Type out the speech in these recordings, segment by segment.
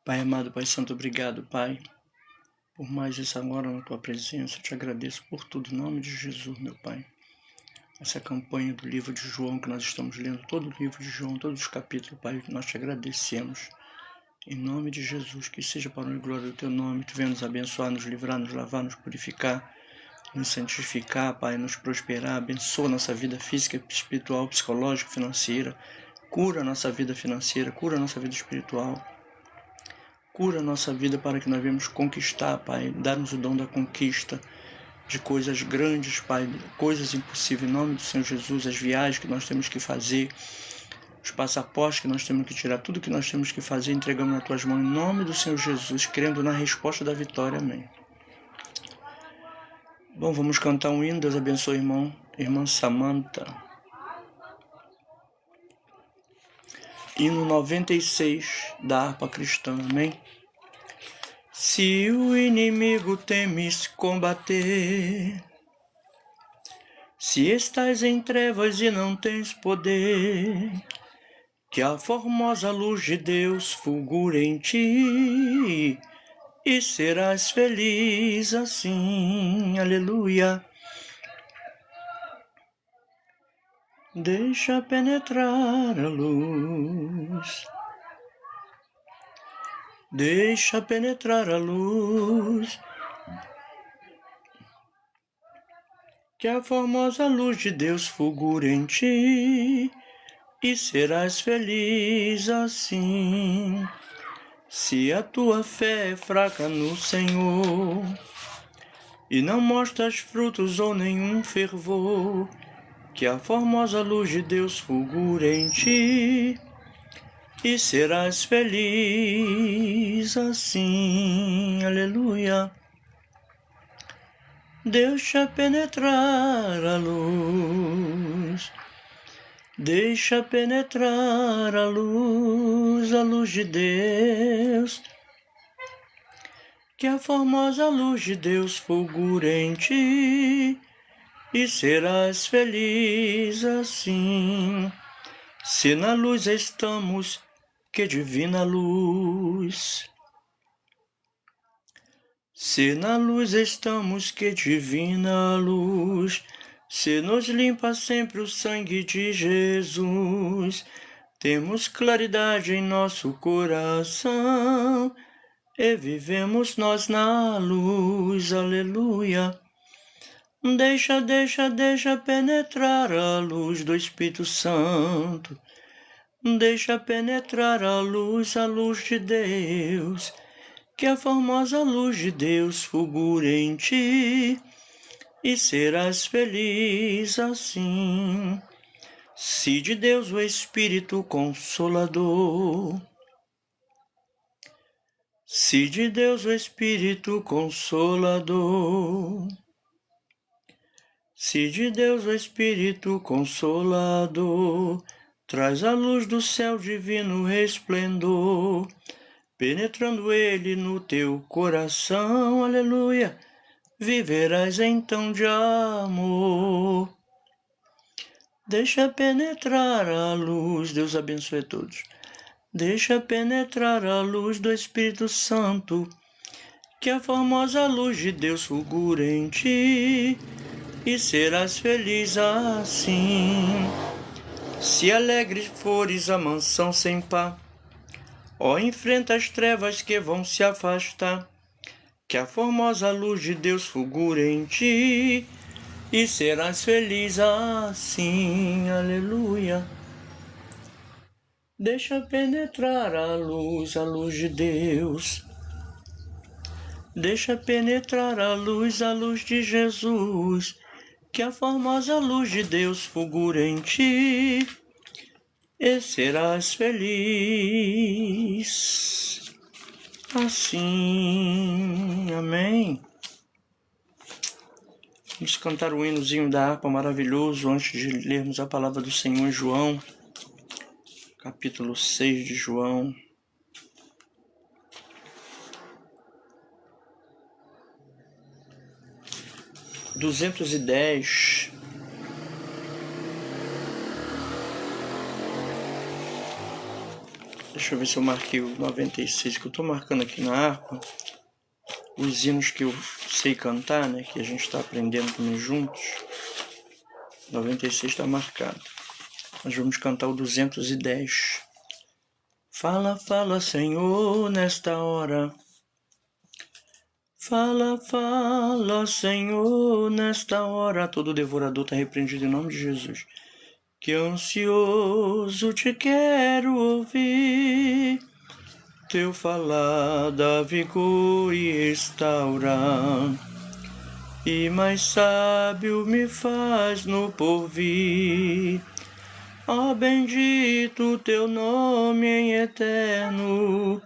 Pai amado, Pai santo, obrigado, Pai, por mais essa hora na Tua presença. Eu te agradeço por tudo, em nome de Jesus, meu Pai. Essa campanha do livro de João, que nós estamos lendo, todo o livro de João, todos os capítulos, Pai, nós te agradecemos. Em nome de Jesus, que seja para a glória do Teu nome, Tu venha nos abençoar, nos livrar, nos lavar, nos purificar, nos santificar, Pai, nos prosperar. Abençoa nossa vida física, espiritual, psicológica, financeira. Cura a nossa vida financeira, cura a nossa vida espiritual. Cura a nossa vida para que nós venhamos conquistar, Pai. Dá-nos o dom da conquista de coisas grandes, Pai, coisas impossíveis. Em nome do Senhor Jesus, as viagens que nós temos que fazer, os passaportes que nós temos que tirar, tudo que nós temos que fazer, entregamos nas Tuas mãos. Em nome do Senhor Jesus, crendo na resposta da vitória. Amém. Bom, vamos cantar um hino. Deus abençoe, irmã Samanta. Hino 96 da harpa cristã. Amém. Se o inimigo temes combater, se estás em trevas e não tens poder, que a formosa luz de Deus fulgure em ti, e serás feliz assim. Aleluia. Deixa penetrar a luz. Deixa penetrar a luz, que a formosa luz de Deus fulgure em ti, e serás feliz assim. Se a tua fé é fraca no Senhor, e não mostras frutos ou nenhum fervor, que a formosa luz de Deus fulgure em ti, e serás feliz assim. Aleluia. Deixa penetrar a luz. Deixa penetrar a luz de Deus. Que a formosa luz de Deus fulgure em ti, e serás feliz assim. Se na luz estamos, que divina luz. Se na luz estamos, que divina luz. Se nos limpa sempre o sangue de Jesus. Temos claridade em nosso coração, e vivemos nós na luz. Aleluia. Deixa penetrar a luz do Espírito Santo. Deixa penetrar a luz de Deus, que a formosa luz de Deus fulgure em ti, e serás feliz assim. Se de Deus o Espírito Consolador, se de Deus o Espírito Consolador, se de Deus o Espírito Consolador, traz a luz do céu divino resplendor, penetrando ele no teu coração, aleluia, viverás então de amor. Deixa penetrar a luz, Deus abençoe a todos. Deixa penetrar a luz do Espírito Santo, que a formosa luz de Deus fulgure em ti, e serás feliz assim. Se alegre fores a mansão sem par, ó, enfrenta as trevas que vão se afastar, que a formosa luz de Deus fulgure em ti, e serás feliz assim. Aleluia. Deixa penetrar a luz de Deus. Deixa penetrar a luz de Jesus, que a formosa luz de Deus fulgure em ti, e serás feliz assim. Amém. Vamos cantar o hinozinho da harpa maravilhoso antes de lermos a palavra do Senhor em João, capítulo 6 de João. (210). Deixa eu ver se eu marquei o 96, que eu tô marcando aqui na harpa. Os hinos que eu sei cantar, né? Que a gente está aprendendo também juntos. 96 está marcado. Nós vamos cantar o 210. Fala, fala, Senhor, nesta hora. Fala, fala, Senhor, nesta hora. Todo devorador está repreendido em nome de Jesus. Que ansioso te quero ouvir. Teu falar dá vigor e restaura. E mais sábio me faz no porvir. Ó, bendito teu nome em eterno,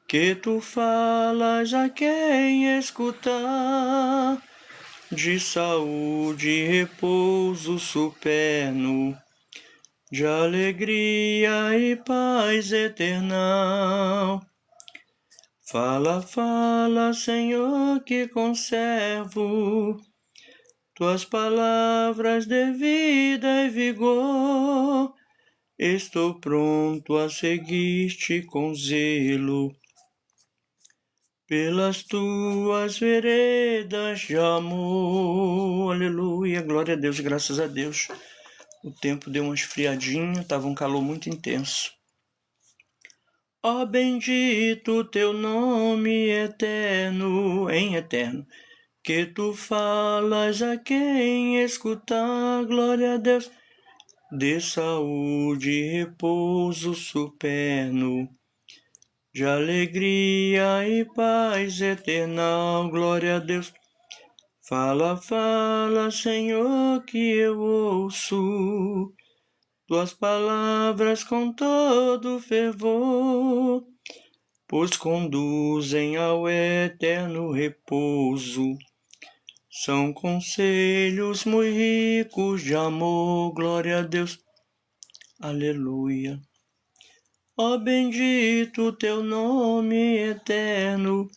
que tu falas a quem escutar, de saúde e repouso superno, de alegria e paz eternal. Fala, fala, Senhor, que conservo tuas palavras de vida e vigor. Estou pronto a seguir-te com zelo pelas tuas veredas de amor. Aleluia, glória a Deus, graças a Deus. O tempo deu uma esfriadinha, estava um calor muito intenso. Ó, bendito teu nome eterno, em eterno, que tu falas a quem escutar, glória a Deus, de saúde e repouso superno, de alegria e paz eternal, glória a Deus. Fala, fala, Senhor, que eu ouço tuas palavras com todo fervor, pois conduzem ao eterno repouso. São conselhos muito ricos de amor, glória a Deus, aleluia. Ó, bendito teu nome eterno,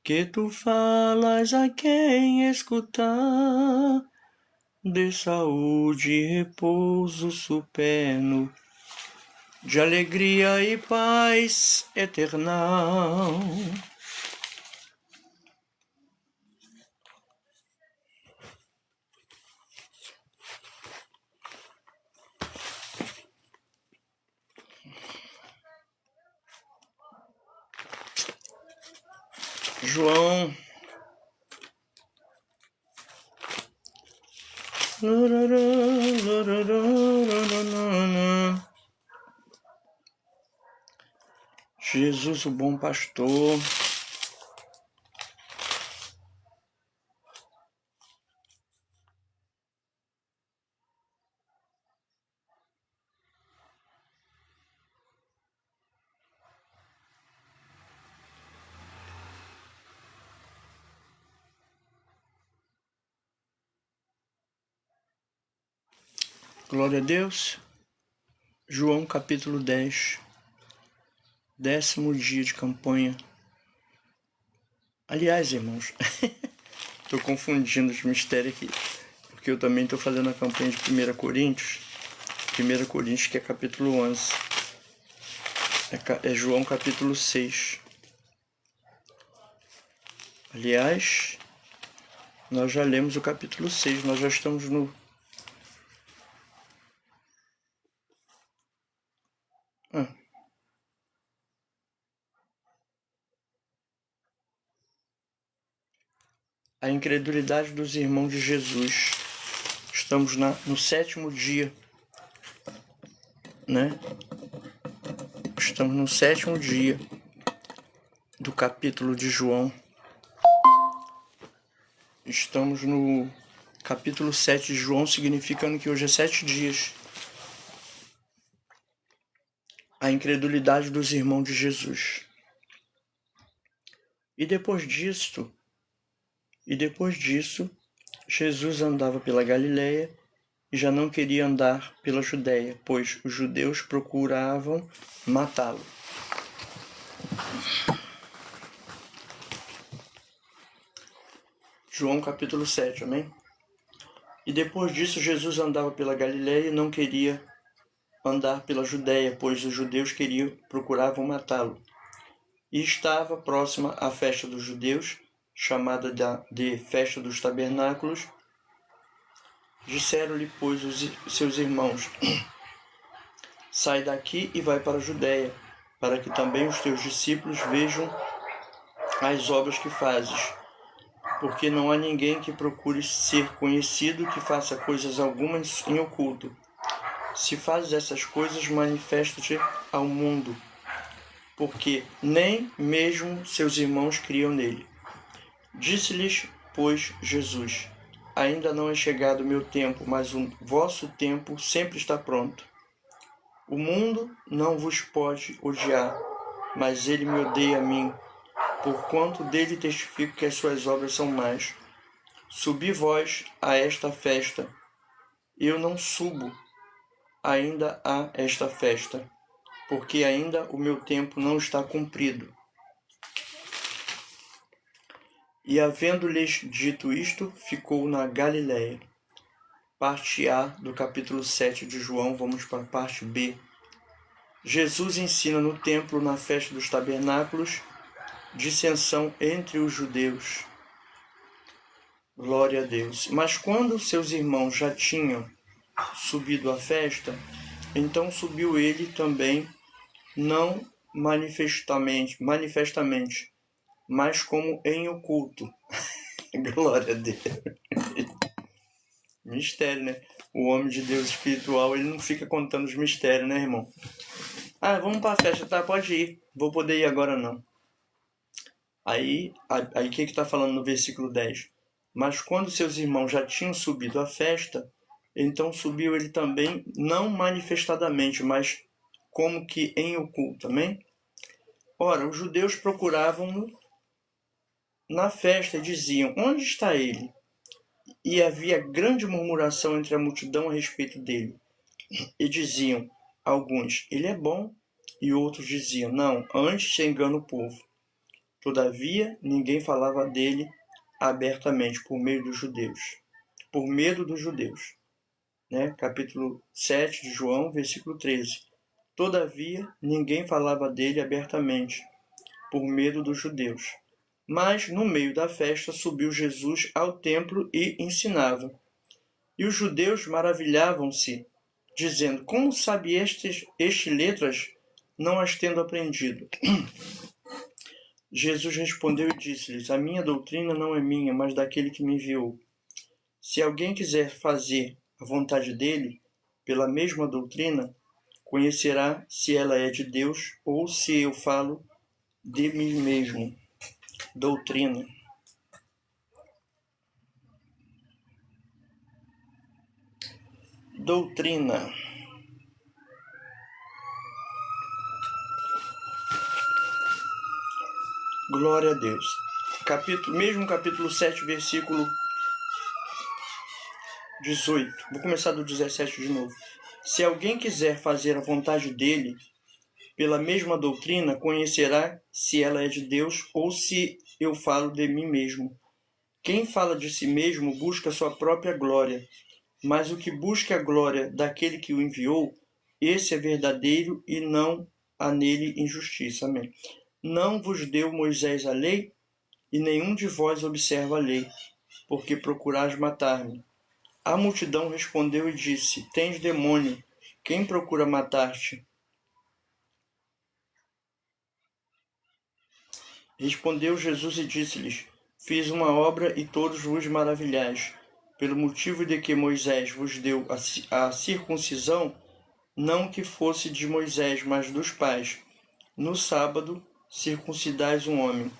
que tu falas a quem escutar, de saúde e repouso superno, de alegria e paz eternal. João Jesus, o bom pastor. Glória a Deus. João capítulo 10. 10º dia de campanha. Aliás, irmãos, estou confundindo os mistérios aqui, porque eu também estou fazendo a campanha de 1 Coríntios. 1 Coríntios, que é capítulo 11. É João capítulo 6. Aliás, nós já lemos o capítulo 6, nós já estamos no... A incredulidade dos irmãos de Jesus. Estamos no 7º dia, né? Estamos no 7º dia do capítulo de João. Estamos no capítulo 7 de João, significando que hoje é 7 dias. A incredulidade dos irmãos de Jesus. E depois disso, Jesus andava pela Galileia e já não queria andar pela Judéia, pois os judeus procuravam matá-lo. João capítulo 7, amém? E depois disso, Jesus andava pela Galileia e não queria andar pela Judéia, pois os judeus procuravam matá-lo. E estava próxima à festa dos judeus, chamada de Festa dos Tabernáculos. Disseram-lhe, pois, seus irmãos: sai daqui e vai para a Judéia, para que também os teus discípulos vejam as obras que fazes. Porque não há ninguém que procure ser conhecido que faça coisas algumas em oculto. Se fazes essas coisas, manifesta-te ao mundo, porque nem mesmo seus irmãos criam nele. Disse-lhes, pois, Jesus: ainda não é chegado o meu tempo, mas o vosso tempo sempre está pronto. O mundo não vos pode odiar, mas ele me odeia a mim, porquanto dele testifico que as suas obras são más. Subi vós a esta festa. Eu não subo ainda a esta festa, porque ainda o meu tempo não está cumprido. E havendo-lhes dito isto, ficou na Galiléia. Parte A do capítulo 7 de João, vamos para a parte B. Jesus ensina no templo na festa dos tabernáculos, dissensão entre os judeus. Glória a Deus. Mas quando seus irmãos já tinham subido à festa, então subiu ele também, não manifestamente, mas como em oculto. Glória a Deus. Mistério, né? O homem de Deus espiritual, ele não fica contando os mistérios, né, irmão? Ah, vamos para a festa, tá? Pode ir. Vou poder ir agora, não. Aí o que está falando no versículo 10? Mas quando seus irmãos já tinham subido à festa, então subiu ele também, não manifestadamente, mas como que em oculto, amém? Ora, os judeus procuravam-no na festa e diziam: onde está ele? E havia grande murmuração entre a multidão a respeito dele. E diziam alguns: ele é bom, e outros diziam: não, antes se engana o povo. Todavia, ninguém falava dele abertamente por medo dos judeus. Né? Capítulo 7 de João, versículo 13. Todavia, ninguém falava dele abertamente por medo dos judeus. Mas, no meio da festa, subiu Jesus ao templo e ensinava. E os judeus maravilhavam-se, dizendo: como sabe este letras, não as tendo aprendido? Jesus respondeu e disse-lhes: a minha doutrina não é minha, mas daquele que me enviou. Se alguém quiser fazer a vontade dele, pela mesma doutrina, conhecerá se ela é de Deus ou se eu falo de mim mesmo. Doutrina. Doutrina. Glória a Deus. Mesmo capítulo 7, versículo 18. Vou começar do 17 de novo. Se alguém quiser fazer a vontade dele, pela mesma doutrina, conhecerá se ela é de Deus ou se eu falo de mim mesmo. Quem fala de si mesmo busca sua própria glória, mas o que busca a glória daquele que o enviou, esse é verdadeiro e não há nele injustiça. Amém. Não vos deu Moisés a lei, e nenhum de vós observa a lei, porque procurais matar-me. A multidão respondeu e disse: tens demônio, quem procura matar-te? Respondeu Jesus e disse-lhes: fiz uma obra e todos vos maravilhais. Pelo motivo de que Moisés vos deu a circuncisão, não que fosse de Moisés, mas dos pais. No sábado, circuncidais um homem.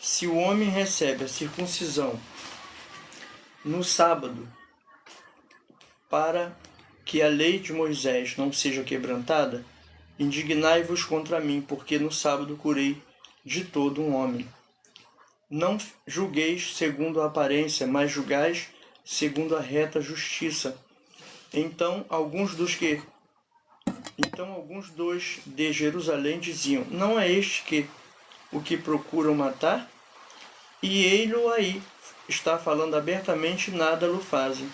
Se o homem recebe a circuncisão no sábado, para que a lei de Moisés não seja quebrantada, indignai-vos contra mim, porque no sábado curei de todo um homem. Não julgueis segundo a aparência, mas julgais segundo a reta justiça. Então alguns dos de Jerusalém diziam: não é este o que procuram matar? E ele-o aí está falando abertamente, nada lhe fazem.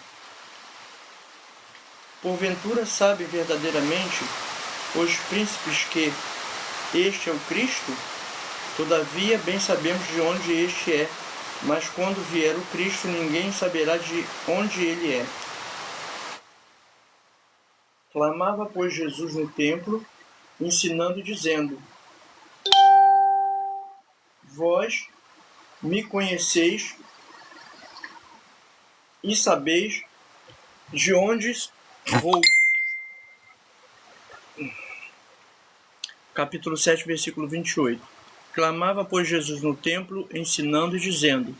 Porventura sabem verdadeiramente os príncipes que este é o Cristo? Todavia bem sabemos de onde este é, mas quando vier o Cristo ninguém saberá de onde ele é. Clamava, pois, Jesus no templo, ensinando e dizendo: Vós me conheceis e sabeis de onde vou. Capítulo 7, versículo 28. Clamava, pois, Jesus no templo, ensinando e dizendo: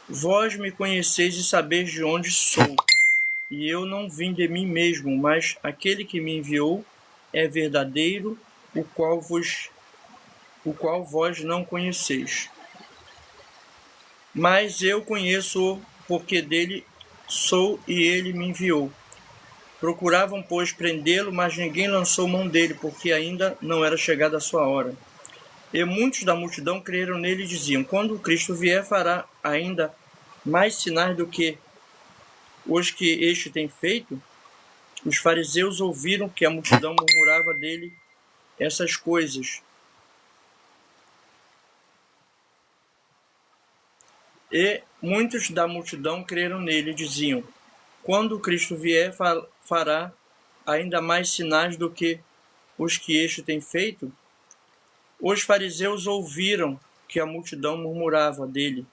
Vós me conheceis e sabeis de onde sou, e eu não vim de mim mesmo, mas aquele que me enviou é verdadeiro, o qual vós não conheceis. Mas eu conheço-o, porque dele sou e ele me enviou. Procuravam, pois, prendê-lo, mas ninguém lançou mão dele, porque ainda não era chegada a sua hora. E muitos da multidão creram nele e diziam: Quando o Cristo vier, fará ainda mais sinais do que os que este tem feito? Os fariseus ouviram que a multidão murmurava dele essas coisas. E muitos da multidão creram nele e diziam: Quando o Cristo vier, fará ainda mais sinais do que os que este tem feito? Os fariseus ouviram que a multidão murmurava dele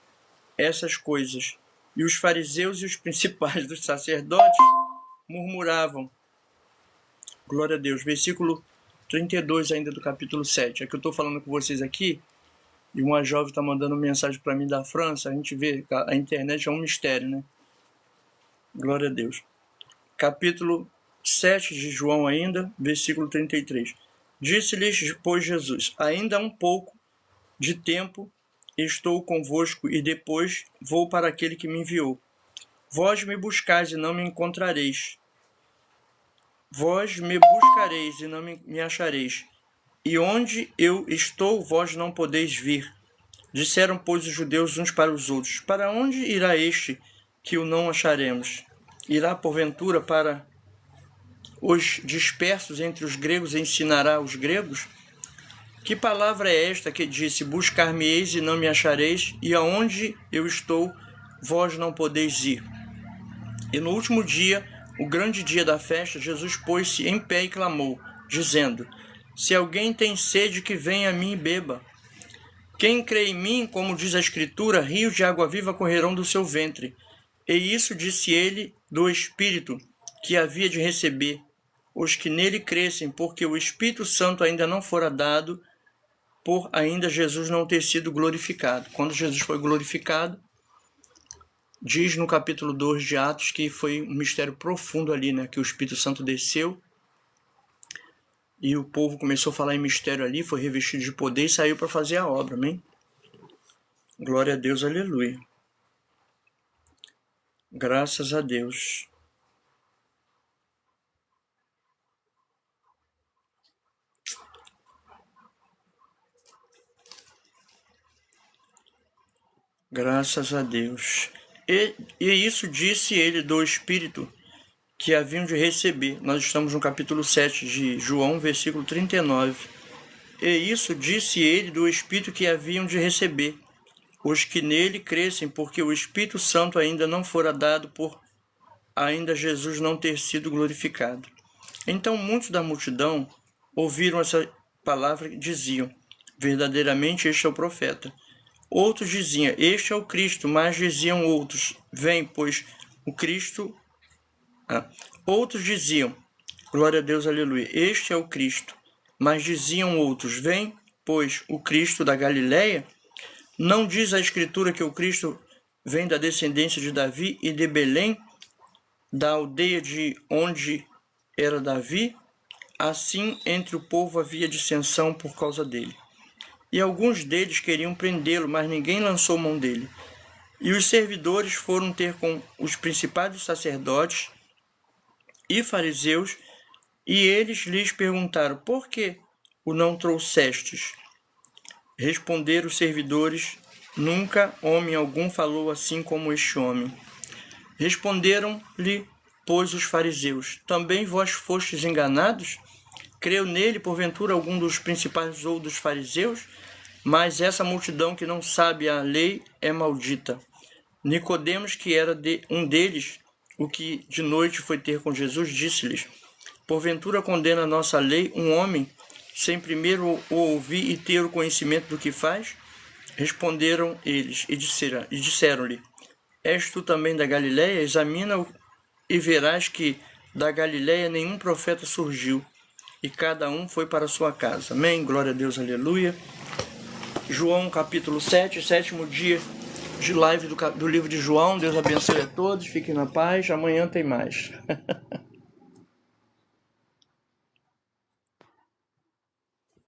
essas coisas, e os fariseus e os principais dos sacerdotes murmuravam. Glória a Deus. Versículo 32 ainda do capítulo 7. É que eu estou falando com vocês aqui, e uma jovem está mandando mensagem para mim da França. A gente vê que a internet é um mistério, né? Glória a Deus. Capítulo 7 de João ainda, versículo 33. Disse-lhes, pois, Jesus: Ainda um pouco de tempo estou convosco, e depois vou para aquele que me enviou. Vós me buscais e não me encontrareis. Vós me buscareis e não me achareis. E onde eu estou, vós não podeis vir. Disseram, pois, os judeus uns para os outros: Para onde irá este que o não acharemos? Irá, porventura, para os dispersos entre os gregos e ensinará os gregos? Que palavra é esta que disse: Buscar-me-eis e não me achareis, e aonde eu estou, vós não podeis ir? E no último dia, o grande dia da festa, Jesus pôs-se em pé e clamou, dizendo: Se alguém tem sede, que venha a mim e beba. Quem crê em mim, como diz a Escritura, rios de água viva correrão do seu ventre. E isso disse ele do Espírito que havia de receber os que nele crescem, porque o Espírito Santo ainda não fora dado, por ainda Jesus não ter sido glorificado. Quando Jesus foi glorificado, diz no capítulo 2 de Atos que foi um mistério profundo ali, né? Que o Espírito Santo desceu e o povo começou a falar em mistério ali, foi revestido de poder e saiu para fazer a obra, amém? Glória a Deus, aleluia. Graças a Deus. Graças a Deus. E isso disse ele do Espírito que haviam de receber. Nós estamos no capítulo 7 de João, versículo 39. E isso disse ele do Espírito que haviam de receber os que nele crescem, porque o Espírito Santo ainda não fora dado, por ainda Jesus não ter sido glorificado. Então muitos da multidão ouviram essa palavra e diziam: Verdadeiramente este é o profeta. Outros diziam: Este é o Cristo. Mas diziam outros: Vem, pois o Cristo... Outros diziam: Glória a Deus, aleluia, este é o Cristo. Mas diziam outros: Vem, pois o Cristo da Galileia? Não diz a Escritura que o Cristo vem da descendência de Davi e de Belém, da aldeia de onde era Davi? Assim, entre o povo havia dissensão por causa dele. E alguns deles queriam prendê-lo, mas ninguém lançou mão dele. E os servidores foram ter com os principais dos sacerdotes e fariseus, e eles lhes perguntaram: Por que o não trouxestes? Responderam os servidores: Nunca homem algum falou assim como este homem. Responderam-lhe pois, os fariseus: também vós fostes enganados? Creu nele, porventura, algum dos principais ou dos fariseus? Mas essa multidão que não sabe a lei é maldita. Nicodemos, que era um deles, o que de noite foi ter com Jesus, disse-lhes: porventura condena a nossa lei um homem, sem primeiro o ouvir e ter o conhecimento do que faz? Responderam eles e disseram-lhe: és tu também da Galiléia? Examina-o e verás que da Galiléia nenhum profeta surgiu, e cada um foi para a sua casa. Amém? Glória a Deus, aleluia. João capítulo 7, 7º dia de live do livro de João. Deus abençoe a todos, fiquem na paz, amanhã tem mais.